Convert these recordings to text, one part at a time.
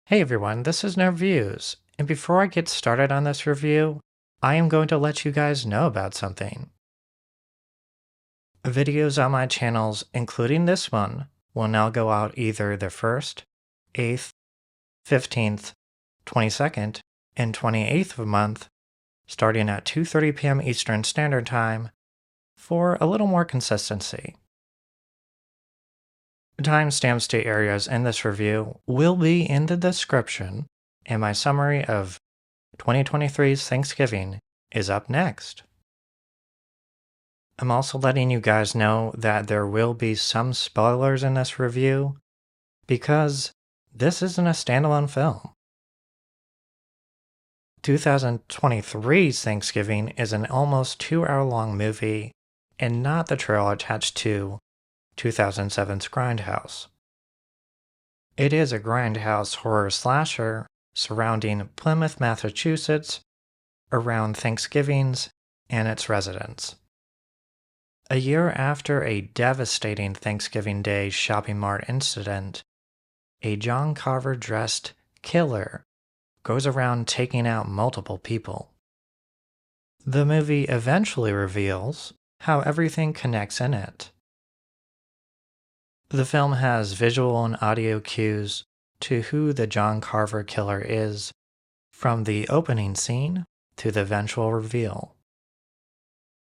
Hey everyone, this is No Reviews, and before I get started on this review, I am going to let you guys know about something. Videos on my channels, including this one, will now go out either the 1st, 8th, 15th, 22nd, and 28th of a month, starting at 2:30 p.m. Eastern Standard Time, for a little more consistency. Timestamps to areas in this review will be in the description, and my summary of 2023's Thanksgiving is up next. I'm also letting you guys know that there will be some spoilers in this review because this isn't a standalone film. 2023's Thanksgiving is an almost 2-hour long movie and not the trailer attached to 2007's Grindhouse. It is a grindhouse horror slasher surrounding Plymouth, Massachusetts, around Thanksgivings and its residents. A year after a devastating Thanksgiving Day shopping mart incident, a John Carver dressed killer goes around taking out multiple people. The movie eventually reveals how everything connects in it. The film has visual and audio cues to who the John Carver killer is, from the opening scene to the eventual reveal.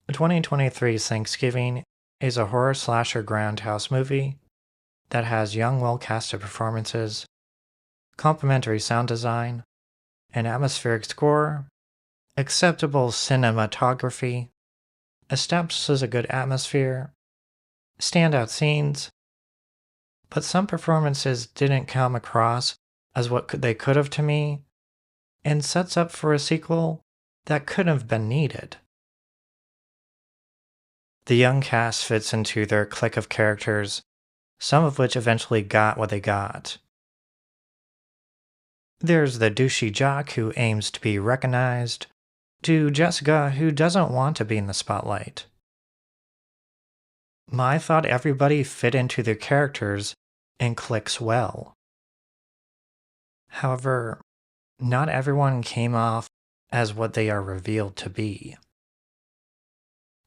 2023's Thanksgiving is a horror slasher grindhouse movie that has young, well-casted performances, complimentary sound design, an atmospheric score, acceptable cinematography, establishes a good atmosphere, standout scenes, but some performances didn't come across as what they could have to me, and sets up for a sequel that couldn't have been needed. The young cast fits into their clique of characters, some of which eventually got what they got. There's the douchey jock who aims to be recognized, to Jessica who doesn't want to be in the spotlight. I thought everybody fit into their characters and clicks well. However, not everyone came off as what they are revealed to be.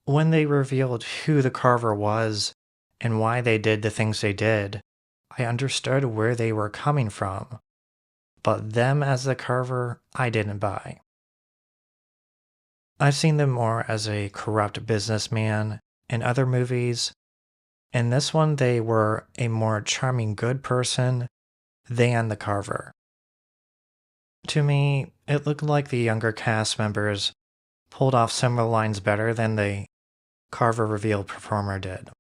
When they revealed who the Carver was and why they did the things they did, I understood where they were coming from, but them as the Carver, I didn't buy. I've seen them more as a corrupt businessman in other movies. In this one, they were a more charming good person than the Carver. To me, it looked like the younger cast members pulled off similar lines better than the Carver revealed performer did.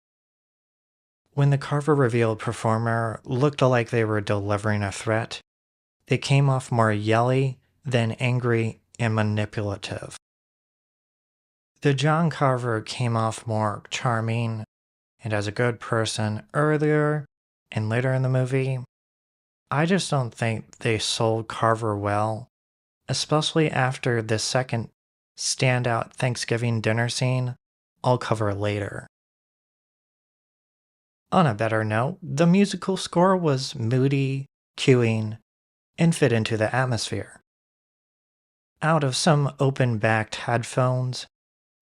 When the Carver revealed performer looked like they were delivering a threat, they came off more yelly than angry and manipulative. The John Carver came off more charming and as a good person earlier and later in the movie. I just don't think they sold Carver well, especially after the second standout Thanksgiving dinner scene I'll cover later. On a better note, the musical score was moody, cueing, and fit into the atmosphere. Out of some open-backed headphones,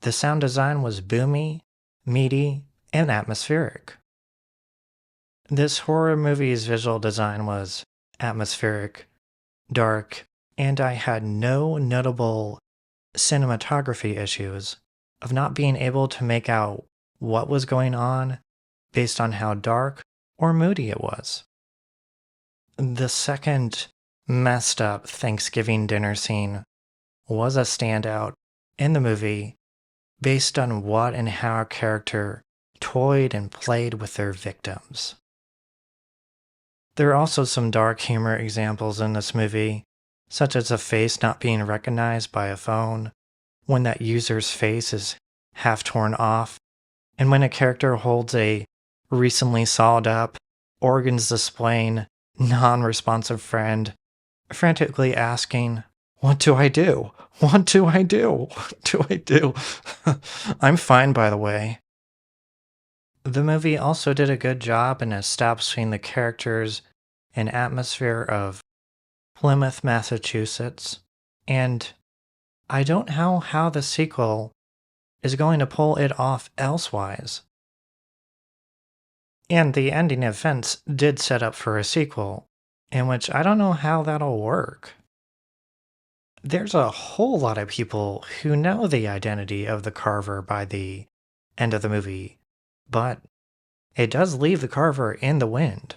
the sound design was boomy, meaty, and atmospheric. This horror movie's visual design was atmospheric, dark, and I had no notable cinematography issues of not being able to make out what was going on based on how dark or moody it was. The second messed up Thanksgiving dinner scene was a standout in the movie based on what and how a character toyed and played with their victims. There are also some dark humor examples in this movie, such as a face not being recognized by a phone, when that user's face is half torn off, and when a character holds a recently sawed up, organs displaying, non-responsive friend, frantically asking, "What do I do? What do I do? What do I do?" I'm fine, by the way. The movie also did a good job in establishing the characters and atmosphere of Plymouth, Massachusetts, and I don't know how the sequel is going to pull it off elsewise. And the ending events did set up for a sequel, in which I don't know how that'll work. There's a whole lot of people who know the identity of the Carver by the end of the movie, but it does leave the Carver in the wind.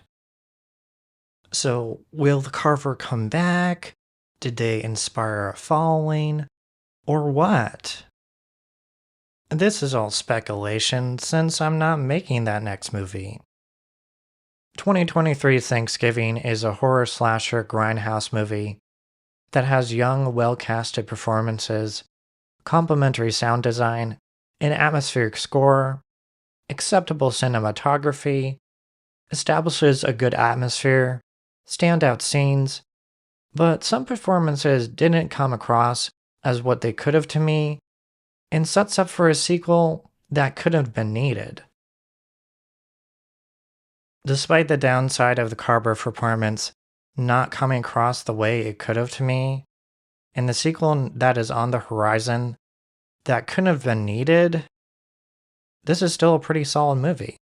So, will the Carver come back? Did they inspire a following? Or what? This is all speculation since I'm not making that next movie. 2023's Thanksgiving is a horror slasher grindhouse movie that has young, well-casted performances, complimentary sound design, an atmospheric score, acceptable cinematography, establishes a good atmosphere, standout scenes, but some performances didn't come across as what they could have to me, and sets up for a sequel that could have been needed. Despite the downside of the Carver performance not coming across the way it could have to me, and the sequel that is on the horizon that couldn't have been needed, this is still a pretty solid movie.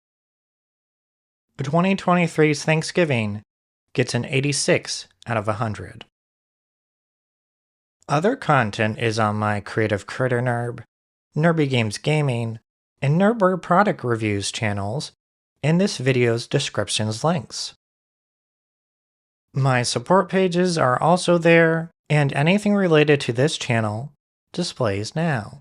2023's Thanksgiving gets an 86 out of 100. Other content is on my Creative Critter Nerb, Nerby Games Gaming, and Nerber Product Reviews channels in this video's description's links. My support pages are also there, and anything related to this channel displays now.